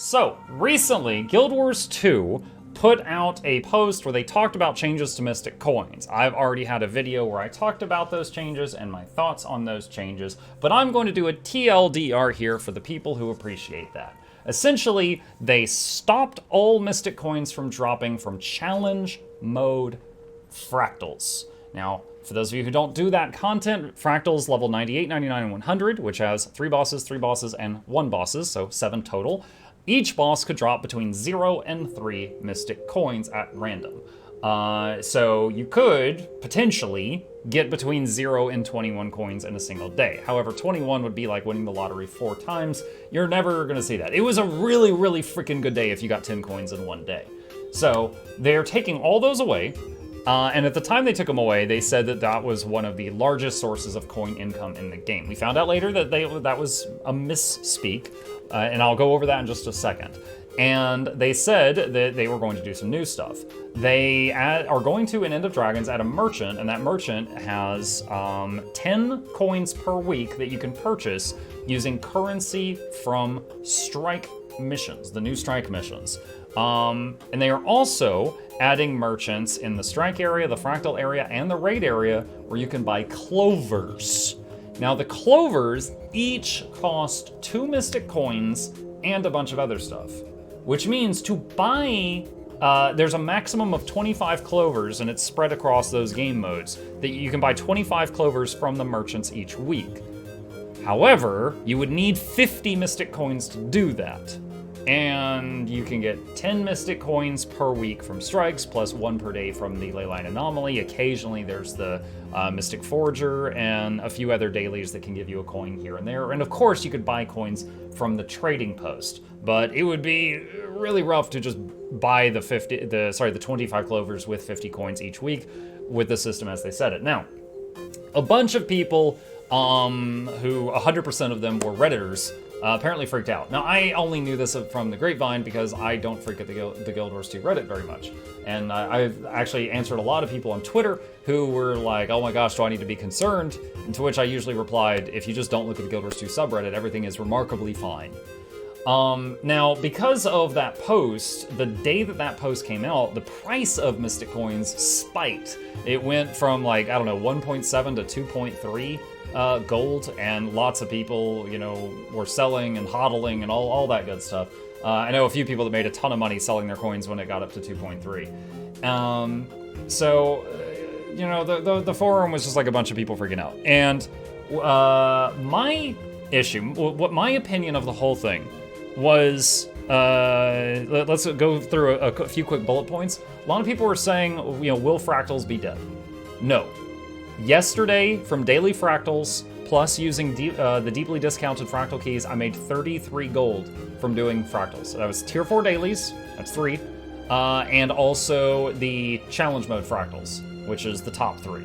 So, recently, Guild Wars 2 put out a post where they talked about changes to Mystic Coins. I've already had a video where I talked about those changes and my thoughts on those changes, but I'm going to do a TLDR here for the people who appreciate that. Essentially, they stopped all Mystic Coins from dropping from Challenge Mode Fractals. Now, for those of you who don't do that content, Fractals level 98, 99, and 100, which has 3 bosses, and 1 bosses, so 7 total. Each boss could drop between 0 and 3 Mystic Coins at random. So you could potentially get between 0 and 21 coins in a single day. However, 21 would be like winning the lottery 4 times. You're never gonna see that. It was a really, really freaking good day if you got 10 coins in one day. So they're taking all those away. And at the time they took them away, they said that that was one of the largest sources of coin income in the game. We found out later that that was a misspeak, and I'll go over that in just a second. And they said that they were going to do some new stuff. They are going to, in End of Dragons, add a merchant, and that merchant has 10 coins per week that you can purchase using currency from strike missions, the new strike missions. And they are also adding merchants in the strike area, the fractal area, and the raid area where you can buy clovers. Now the clovers each cost 2 mystic coins and a bunch of other stuff, which means to buy, there's a maximum of 25 clovers and it's spread across those game modes, that you can buy 25 clovers from the merchants each week. However, you would need 50 mystic coins to do that. And you can get 10 Mystic Coins per week from strikes, plus 1 per day from the Leyline Anomaly. Occasionally there's the Mystic Forger and a few other dailies that can give you a coin here and there. And of course you could buy coins from the trading post, but it would be really rough to just buy the 25 clovers with 50 coins each week with the system as they set it. Now, a bunch of people who 100% of them were Redditors apparently freaked out. Now, I only knew this from the grapevine because I don't freak at the Guild Wars 2 Reddit very much. And I've actually answered a lot of people on Twitter who were like, oh my gosh, do I need to be concerned? And to which I usually replied, if you just don't look at the Guild Wars 2 subreddit, everything is remarkably fine. Now, because of that post, the day that post came out, the price of Mystic Coins spiked. It went from like, I don't know, 1.7 to 2.3. Gold, and lots of people, were selling and hodling and all that good stuff. I know a few people that made a ton of money selling their coins when it got up to 2.3. The forum was just like a bunch of people freaking out. And my issue, what my opinion of the whole thing was, let's go through a few quick bullet points. A lot of people were saying, will fractals be dead? No. Yesterday, from daily fractals, plus using the deeply discounted fractal keys, I made 33 gold from doing fractals. So that was tier 4 dailies, that's 3, and also the challenge mode fractals, which is the top 3.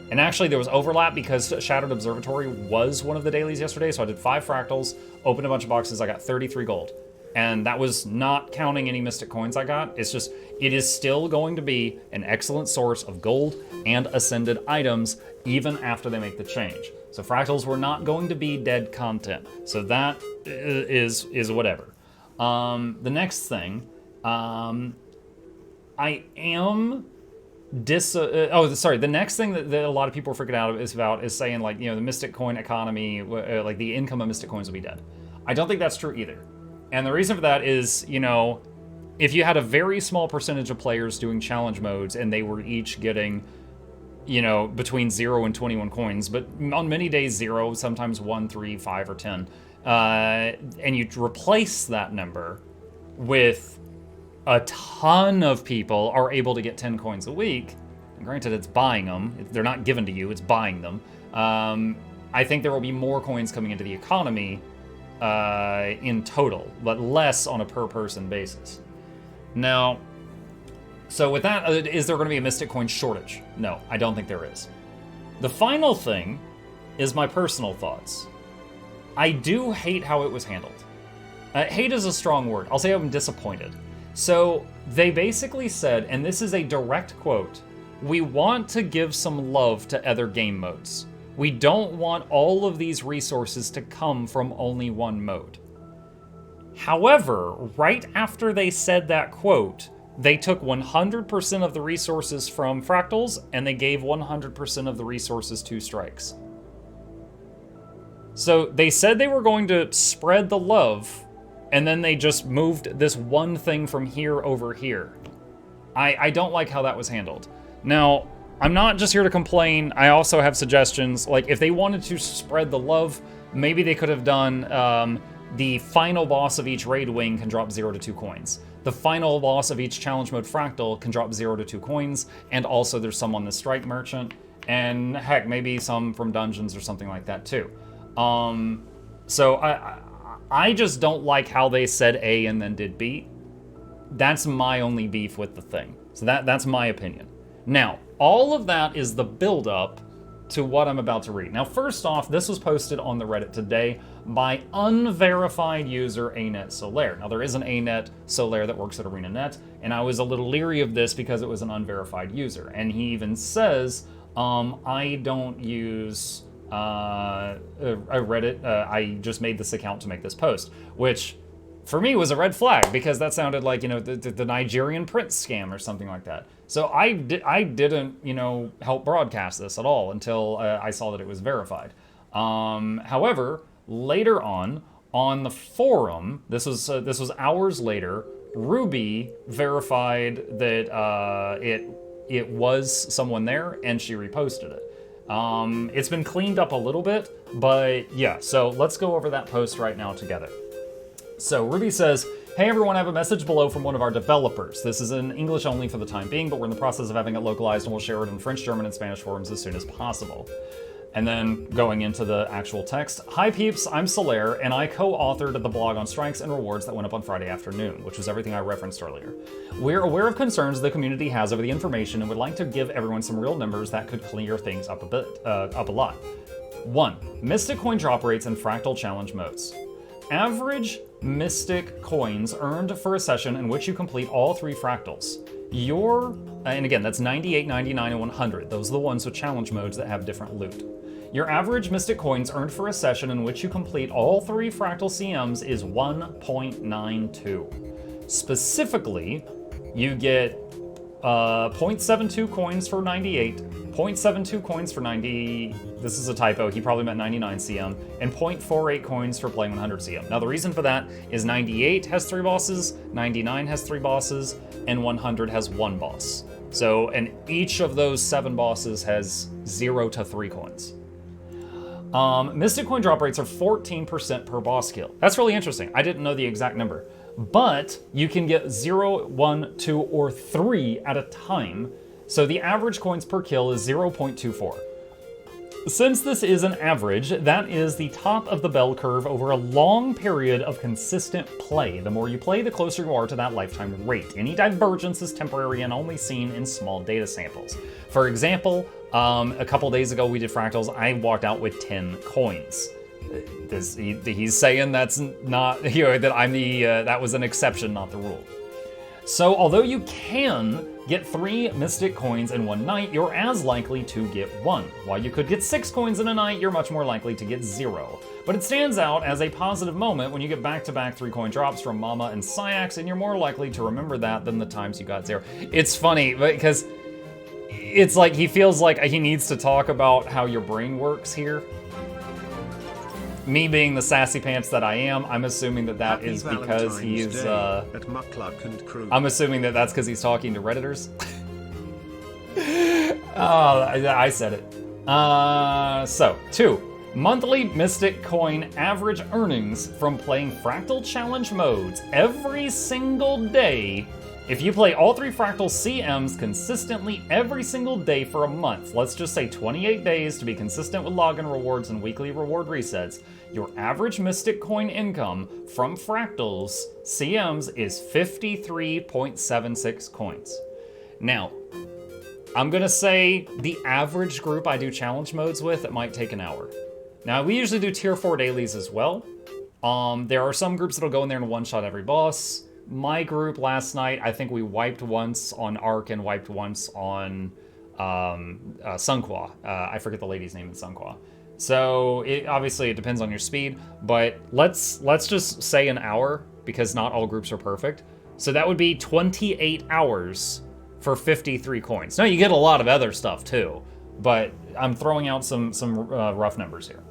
And actually there was overlap because Shattered Observatory was one of the dailies yesterday, so I did 5 fractals, opened a bunch of boxes, I got 33 gold. And that was not counting any Mystic Coins I got. It's just, it is still going to be an excellent source of gold and ascended items even after they make the change. So fractals were not going to be dead content. So that is whatever. The next thing, the next thing that a lot of people are freaking out is saying like, the Mystic Coin economy, like the income of Mystic Coins will be dead. I don't think that's true either. And the reason for that is, if you had a very small percentage of players doing challenge modes and they were each getting, between 0 and 21 coins, but on many days 0, sometimes 1, 3, 5, or 10, and you replace that number with a ton of people are able to get 10 coins a week, and granted it's buying them, they're not given to you, it's buying them, I think there will be more coins coming into the economy in total, but less on a per person basis. Now, so with that, is there going to be a Mystic Coin shortage? No, I don't think there is. The final thing is my personal thoughts. I do hate how it was handled. Hate is a strong word. I'll say I'm disappointed. So they basically said, and this is a direct quote, we want to give some love to other game modes. We don't want all of these resources to come from only one mode. However, right after they said that quote, they took 100% of the resources from fractals and they gave 100% of the resources to strikes. So they said they were going to spread the love, and then they just moved this one thing from here over here. I don't like how that was handled. Now, I'm not just here to complain. I also have suggestions. Like, if they wanted to spread the love, maybe they could have done the final boss of each raid wing can drop 0 to 2 coins. The final boss of each challenge mode fractal can drop 0 to 2 coins, and also there's some on the strike merchant, and heck, maybe some from dungeons or something like that too. So I just don't like how they said A and then did B. That's my only beef with the thing. So that's my opinion. Now, all of that is the build-up to what I'm about to read. Now, first off, this was posted on the Reddit today by unverified user Anet Solaire. Now, there is an Anet Solaire that works at ArenaNet, and I was a little leery of this because it was an unverified user. And he even says, I don't use a Reddit, I just made this account to make this post, which for me was a red flag because that sounded like, you know, the Nigerian prince scam or something like that. So I didn't, you know, help broadcast this at all until I saw that it was verified. However, later on the forum, this was hours later, Ruby verified that it was someone there, and she reposted it. It's been cleaned up a little bit, but yeah, so let's go over that post right now together. So Ruby says, hey everyone, I have a message below from one of our developers. This is in English only for the time being, but we're in the process of having it localized and we'll share it in French, German, and Spanish forums as soon as possible. And then going into the actual text, hi peeps, I'm Solaire, and I co-authored the blog on strikes and rewards that went up on Friday afternoon, which was everything I referenced earlier. We're aware of concerns the community has over the information and would like to give everyone some real numbers that could clear things up a lot. 1. Mystic coin drop rates and fractal challenge modes. Average Mystic coins earned for a session in which you complete all 3 fractals. And again, that's 98, 99, and 100. Those are the ones with challenge modes that have different loot. Your average Mystic coins earned for a session in which you complete all 3 fractal CMs is 1.92. Specifically, you get 0.72 coins for 98, 0.72 coins for 90, this is a typo, he probably meant 99 CM, and 0.48 coins for playing 100 CM. Now the reason for that is 98 has 3 bosses, 99 has 3 bosses, and 100 has 1 boss. So, and each of those 7 bosses has 0 to 3 coins. Mystic coin drop rates are 14% per boss kill. That's really interesting. I didn't know the exact number. But you can get 0, 1, 2, or 3 at a time, so the average coins per kill is 0.24. Since this is an average, that is the top of the bell curve over a long period of consistent play. The more you play, the closer you are to that lifetime rate. Any divergence is temporary and only seen in small data samples. For example, a couple days ago we did fractals, I walked out with 10 coins. He's saying that's not, you know, that I'm that was an exception, not the rule. So although you can get 3 Mystic coins in one night, you're as likely to get 1. While you could get 6 coins in a night, you're much more likely to get 0. But it stands out as a positive moment when you get back-to-back 3-coin drops from Mama and Syax, and you're more likely to remember that than the times you got 0. It's funny, because it's like he feels like he needs to talk about how your brain works here. Me being the sassy pants that I am, I'm assuming that that is because he's, I'm assuming that that's because he's talking to Redditors. Oh, I said it. So, 2. Monthly Mystic coin average earnings from playing Fractal Challenge modes every single day. If you play all 3 Fractal CMs consistently every single day for a month, let's just say 28 days to be consistent with login rewards and weekly reward resets, your average Mystic coin income from Fractals CMs is 53.76 coins. Now, I'm gonna say the average group I do challenge modes with, it might take an hour. Now, we usually do tier 4 dailies as well. There are some groups that'll go in there and one-shot every boss. My group last night, I think we wiped once on Ark and wiped once on Sunqua. I forget the lady's name in Sunqua. So obviously it depends on your speed, but let's just say an hour because not all groups are perfect. So that would be 28 hours for 53 coins. Now, you get a lot of other stuff too, but I'm throwing out some rough numbers here.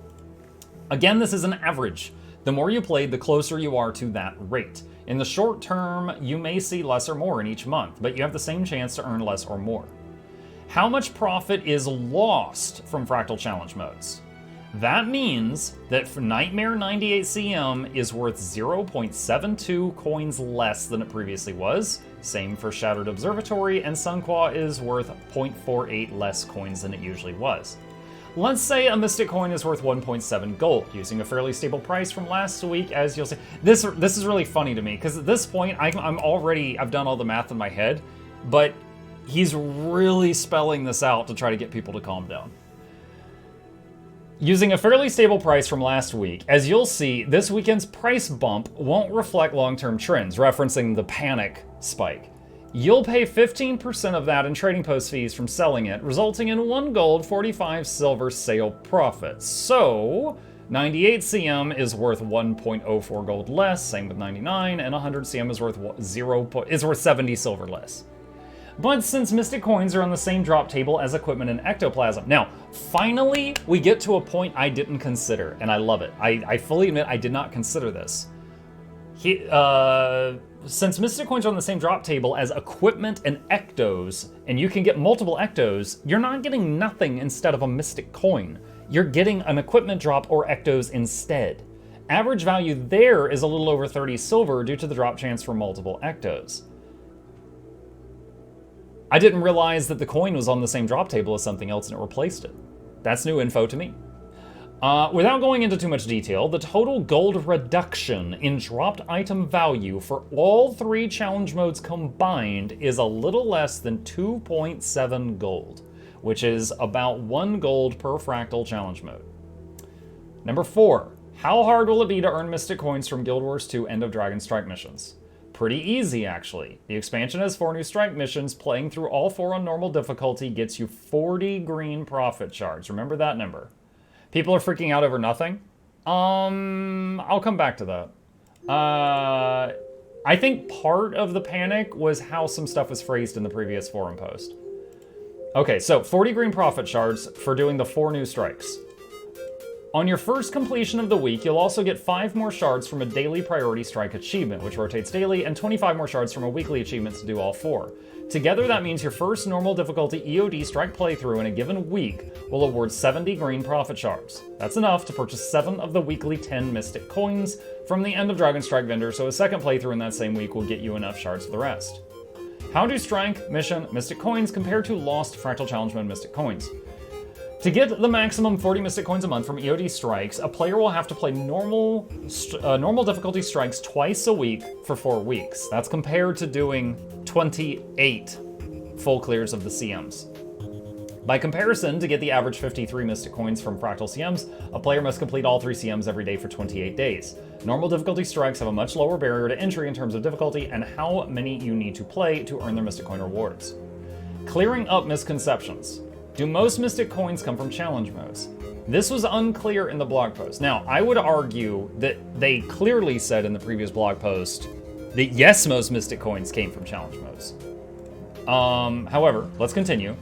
Again, this is an average. The more you play, the closer you are to that rate. In the short term, you may see less or more in each month, but you have the same chance to earn less or more. How much profit is lost from Fractal Challenge modes? That means that for Nightmare 98CM is worth 0.72 coins less than it previously was. Same for Shattered Observatory, and Sunquaw is worth 0.48 less coins than it usually was. Let's say a Mystic Coin is worth 1.7 gold, using a fairly stable price from last week, as you'll see. This is really funny to me, because at this point, I've done all the math in my head, but he's really spelling this out to try to get people to calm down. Using a fairly stable price from last week, as you'll see, this weekend's price bump won't reflect long-term trends, referencing the panic spike. You'll pay 15% of that in trading post fees from selling it, resulting in 1 gold, 45 silver sale profits. So, 98 CM is worth 1.04 gold less, same with 99, and 100 CM is worth 70 silver less. But since Mystic Coins are on the same drop table as equipment and ectoplasm. Now, finally, we get to a point I didn't consider, and I love it. I fully admit I did not consider this. Since Mystic Coins are on the same drop table as equipment and ectos, and you can get multiple ectos, you're not getting nothing instead of a Mystic Coin. You're getting an equipment drop or ectos instead. Average value there is a little over 30 silver due to the drop chance for multiple ectos. I didn't realize that the coin was on the same drop table as something else and it replaced it. That's new info to me. Without going into too much detail, the total gold reduction in dropped item value for all 3 challenge modes combined is a little less than 2.7 gold, which is about 1 gold per fractal challenge mode. Number 4, how hard will it be to earn Mystic Coins from Guild Wars 2 End of Dragon Strike missions? Pretty easy, actually. The expansion has 4 new strike missions. Playing through all 4 on normal difficulty gets you 40 green profit shards. Remember that number. People are freaking out over nothing. I'll come back to that. I think part of the panic was how some stuff was phrased in the previous forum post. Okay, so 40 green profit shards for doing the 4 new strikes. On your first completion of the week, you'll also get 5 more shards from a daily priority strike achievement, which rotates daily, and 25 more shards from a weekly achievement to do all 4. Together, that means your first normal difficulty EOD strike playthrough in a given week will award 70 green profit shards. That's enough to purchase 7 of the weekly 10 Mystic Coins from the End of Dragon Strike vendor, so a second playthrough in that same week will get you enough shards for the rest. How do Strike, Mission, Mystic Coins compare to Lost Fractal Challenge Mode Mystic Coins? To get the maximum 40 Mystic Coins a month from EOD strikes, a player will have to play normal difficulty strikes twice a week for 4 weeks. That's compared to doing 28 full clears of the CMs. By comparison, to get the average 53 Mystic Coins from Fractal CMs, a player must complete all 3 CMs every day for 28 days. Normal difficulty strikes have a much lower barrier to entry in terms of difficulty and how many you need to play to earn their Mystic Coin rewards. Clearing up misconceptions. Do most Mystic Coins come from challenge modes? This was unclear in the blog post. Now, I would argue that they clearly said in the previous blog post that yes, most Mystic Coins came from challenge modes. However, let's continue.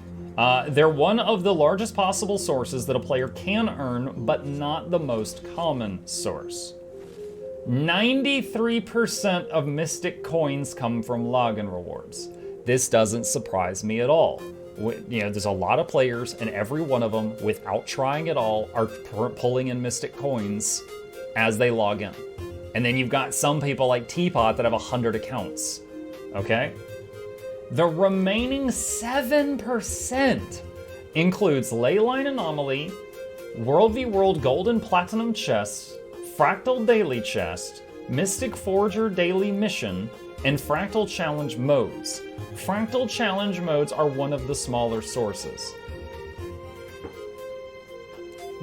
They're one of the largest possible sources that a player can earn, but not the most common source. 93% of Mystic Coins come from login rewards. This doesn't surprise me at all. There's a lot of players, and every one of them, without trying at all, are pulling in Mystic Coins as they log in. And then you've got some people like Teapot that have 100 accounts, okay? The remaining 7% includes Leyline Anomaly, World v World Gold and Platinum Chest, Fractal Daily Chest, Mystic Forger Daily Mission, and Fractal Challenge modes. Fractal Challenge modes are one of the smaller sources.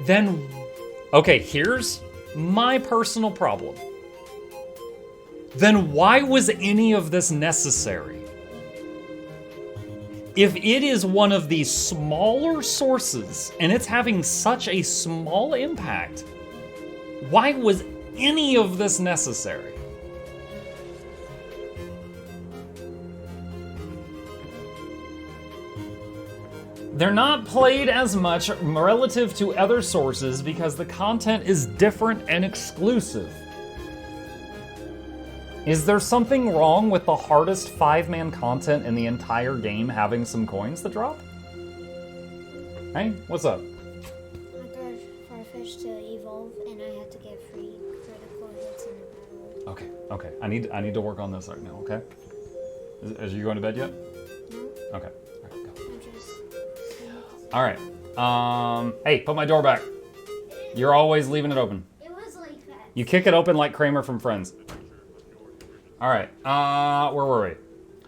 Then, okay, here's my personal problem. Then why was any of this necessary? If it is one of these smaller sources and it's having such a small impact, why was any of this necessary? They're not played as much relative to other sources because the content is different and exclusive. Is there something wrong with the hardest 5-man content in the entire game having some coins that drop? Hey, what's up? I got Farfetch to evolve, and I had to get free critical hits in the battle. Okay. I need to work on this right now, okay? Is you going to bed yet? No, Okay. All right, go. I'm just... All right. Hey, put my door back. You're always leaving it open. It was like that. You kick it open like Kramer from Friends. All right. Where were we?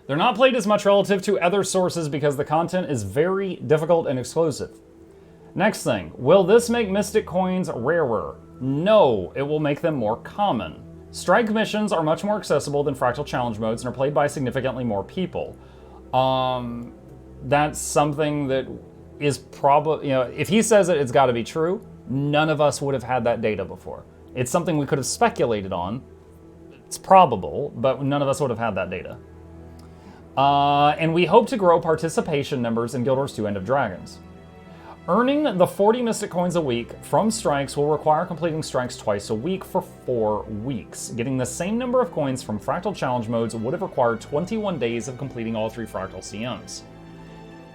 They're not played as much relative to other sources because the content is very difficult and exclusive. Next thing, will this make Mystic Coins rarer? No, it will make them more common. Strike missions are much more accessible than Fractal Challenge modes and are played by significantly more people. That's something that is probably, if he says it, it's got to be true. None of us would have had that data before. It's something we could have speculated on. It's probable, but none of us would have had that data. And we hope to grow participation numbers in Guild Wars 2 End of Dragons. Earning the 40 Mystic Coins a week from strikes will require completing strikes twice a week for 4 weeks. Getting the same number of coins from Fractal Challenge modes would have required 21 days of completing all 3 Fractal CMs.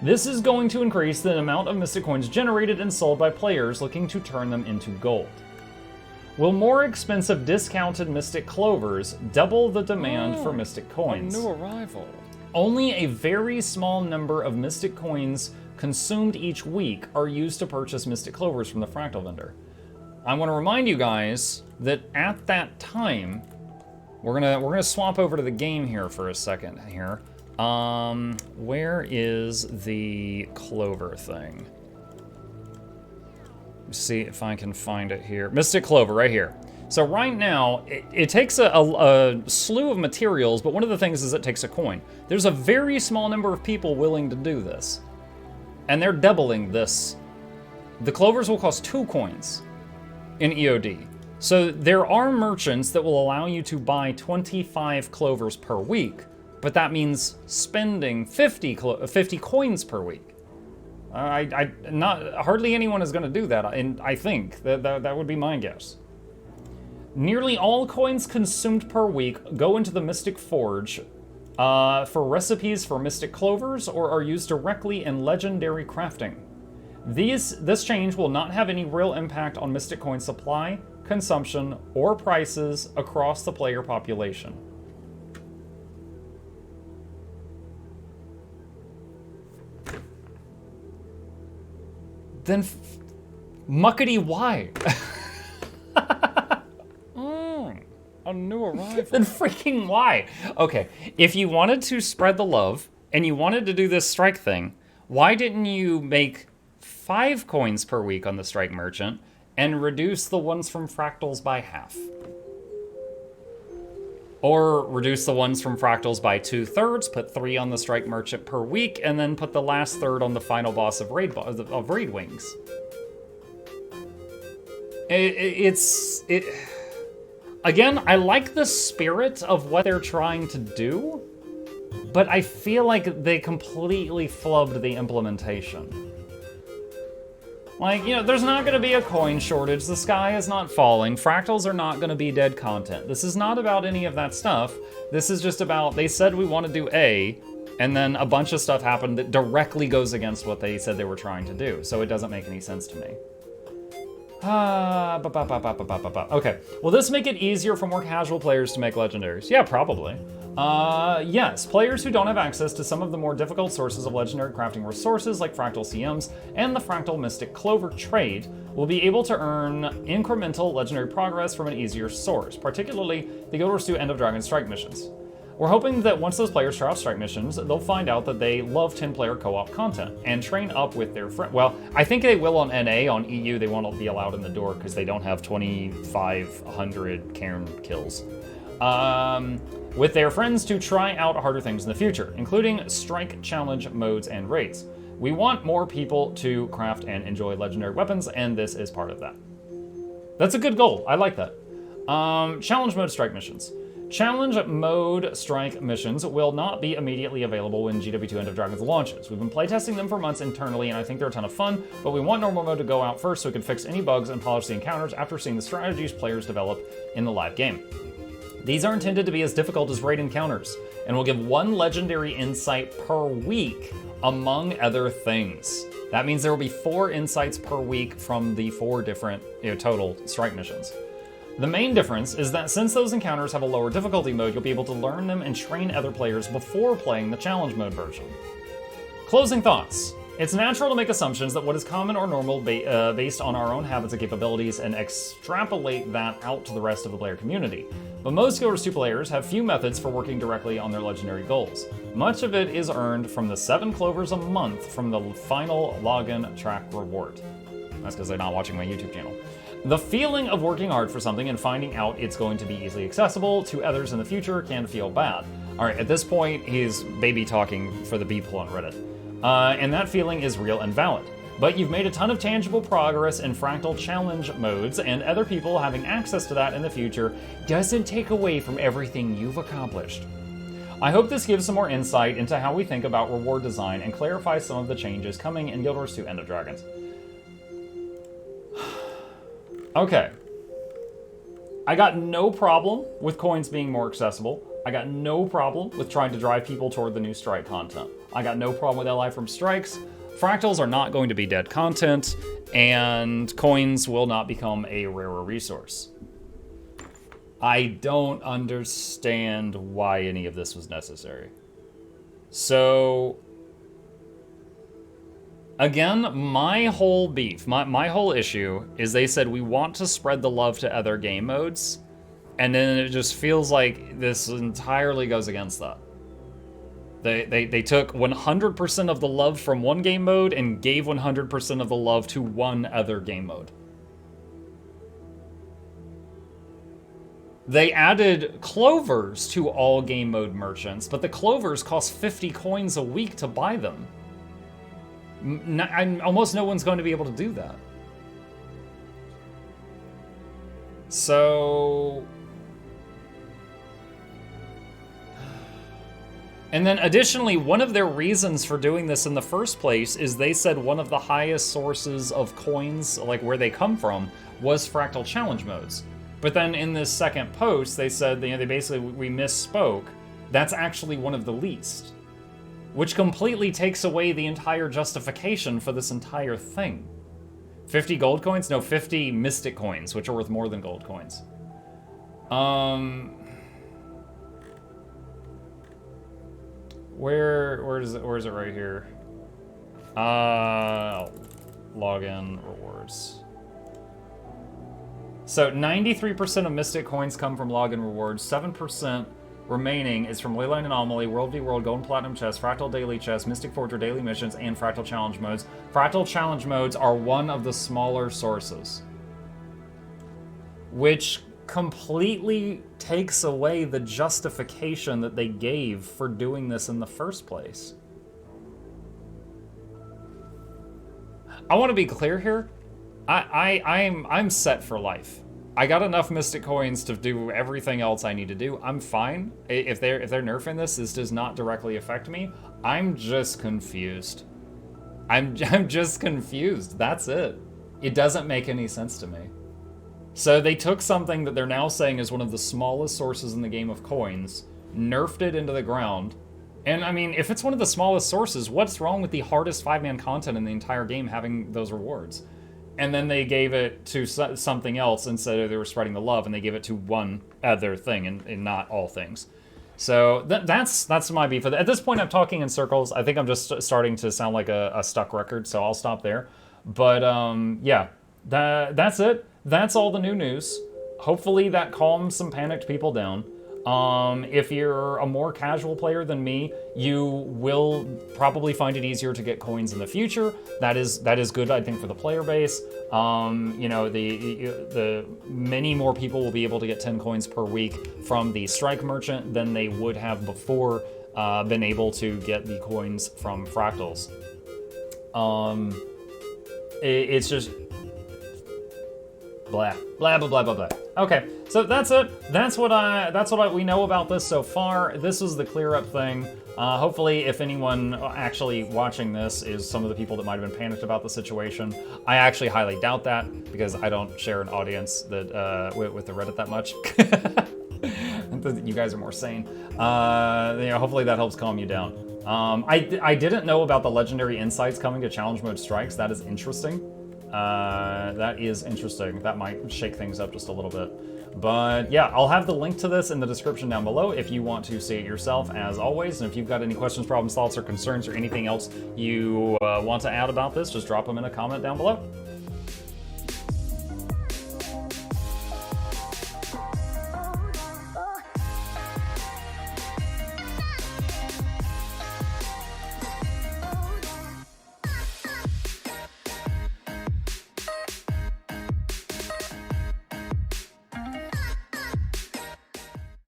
This is going to increase the amount of Mystic Coins generated and sold by players looking to turn them into gold. Will more expensive discounted Mystic Clovers double the demand for Mystic Coins? A new arrival. Only a very small number of Mystic Coins consumed each week are used to purchase Mystic Clovers from the Fractal vendor. I want to remind you guys that at that time, we're gonna swap over to the game here for a second here. Where is the Clover thing? See if I can find it here. Mystic Clover, right here. So right now, it takes a slew of materials, but one of the things is it takes a coin. There's a very small number of people willing to do this. And they're doubling this. The Clovers will cost 2 coins in EOD. So there are merchants that will allow you to buy 25 Clovers per week, but that means spending 50 coins per week. Hardly anyone is going to do that, and I think that would be my guess. Nearly all coins consumed per week go into the Mystic Forge for recipes for Mystic Clovers or are used directly in legendary crafting. This change will not have any real impact on Mystic Coin supply, consumption, or prices across the player population. Then muckety why? A new arrival. Then freaking why? Okay, if you wanted to spread the love and you wanted to do this strike thing, why didn't you make 5 coins per week on the strike merchant and reduce the ones from fractals by half? Or reduce the ones from fractals by 2/3, put 3 on the strike merchant per week, and then put the last third on the final boss of raid wings. Again, I like the spirit of what they're trying to do, but I feel like they completely flubbed the implementation. Like, there's not going to be a coin shortage, the sky is not falling, fractals are not going to be dead content. This is not about any of that stuff. This is just about, they said we want to do A, and then a bunch of stuff happened that directly goes against what they said they were trying to do, so it doesn't make any sense to me. Okay, will this make it easier for more casual players to make legendaries? Yeah, probably. Yes, players who don't have access to some of the more difficult sources of legendary crafting resources like Fractal CMs and the Fractal Mystic Clover trade will be able to earn incremental legendary progress from an easier source, particularly the Guild Wars 2 End of Dragon strike missions. We're hoping that once those players try out strike missions, they'll find out that they love 10-player co-op content and train up with their friends. Well, I think they will on NA. On EU, they won't be allowed in the door because they don't have 2,500 Cairn kills. With their friends to try out harder things in the future, including strike challenge modes and raids. We want more people to craft and enjoy legendary weapons, and this is part of that. That's a good goal. I like that. Challenge mode strike missions. Challenge mode strike missions will not be immediately available when GW2 End of Dragons launches. We've been playtesting them for months internally, and I think they're a ton of fun, but we want normal mode to go out first so we can fix any bugs and polish the encounters after seeing the strategies players develop in the live game. These are intended to be as difficult as raid encounters, and will give 1 legendary insight per week, among other things. That means there will be 4 insights per week from the 4 different total strike missions. The main difference is that since those encounters have a lower difficulty mode, you'll be able to learn them and train other players before playing the challenge mode version. Closing thoughts. It's natural to make assumptions that what is common or normal based on our own habits and capabilities and extrapolate that out to the rest of the player community. But most Guild Wars 2 players have few methods for working directly on their legendary goals. Much of it is earned from the 7 clovers a month from the final login track reward. That's because they're not watching my YouTube channel. The feeling of working hard for something and finding out it's going to be easily accessible to others in the future can feel bad. All right, at this point, he's baby talking for the people on Reddit. And that feeling is real and valid. But you've made a ton of tangible progress in fractal challenge modes, and other people having access to that in the future doesn't take away from everything you've accomplished. I hope this gives some more insight into how we think about reward design and clarifies some of the changes coming in Guild Wars 2 End of Dragons. Okay. I got no problem with coins being more accessible. I got no problem with trying to drive people toward the new strike content. I got no problem with LI from strikes. Fractals are not going to be dead content, and coins will not become a rarer resource. I don't understand why any of this was necessary. So, again, my whole beef, my whole issue is they said we want to spread the love to other game modes, and then it just feels like this entirely goes against that. They took 100% of the love from one game mode and gave 100% of the love to one other game mode. They added clovers to all game mode merchants, but the clovers cost 50 coins a week to buy them. Almost no one's going to be able to do that. So... And then additionally, one of their reasons for doing this in the first place is they said one of the highest sources of coins, like where they come from, was fractal challenge modes. But then in this second post, they said, they basically, we misspoke. That's actually one of the least. Which completely takes away the entire justification for this entire thing. 50 gold coins? No, 50 mystic coins, which are worth more than gold coins. Where is it right here? Login rewards. So 93% of mystic coins come from login rewards, 7% remaining is from Leyline Anomaly, World v World, Gold and Platinum Chest, Fractal Daily Chest, Mystic Forger Daily Missions, and Fractal Challenge Modes. Fractal Challenge Modes are one of the smaller sources, which completely takes away the justification that they gave for doing this in the first place. I want to be clear here. I'm set for life. I got enough Mystic Coins to do everything else I need to do. I'm fine. If they're nerfing this does not directly affect me. I'm just confused. I'm just confused. That's it. It doesn't make any sense to me. So they took something that they're now saying is one of the smallest sources in the game of coins, nerfed it into the ground, and I mean, if it's one of the smallest sources, what's wrong with the hardest 5-man content in the entire game having those rewards? And then they gave it to something else instead they were spreading the love, and they gave it to one other thing and not all things. So that's my beef. At this point, I'm talking in circles. I think I'm just starting to sound like a stuck record, so I'll stop there. But yeah, that's it. That's all the new news. Hopefully that calms some panicked people down. If you're a more casual player than me, you will probably find it easier to get coins in the future. That is good, I think, for the player base. You know, the many more people will be able to get 10 coins per week from the strike merchant than they would have before been able to get the coins from fractals. It's just blah, blah, blah, blah, blah, blah. Okay, So that's it. That's what we know about this so far. This is the clear up thing. Hopefully, if anyone actually watching this is some of the people that might have been panicked about the situation, I actually highly doubt that because I don't share an audience that with the Reddit that much. You guys are more sane. Hopefully that helps calm you down. I didn't know about the legendary insights coming to challenge mode strikes. That is interesting. That might shake things up just a little bit. But yeah, I'll have the link to this in the description down below if you want to see it yourself, as always. And if you've got any questions, problems, thoughts, or concerns, or anything else you want to add about this, just drop them in a comment down below.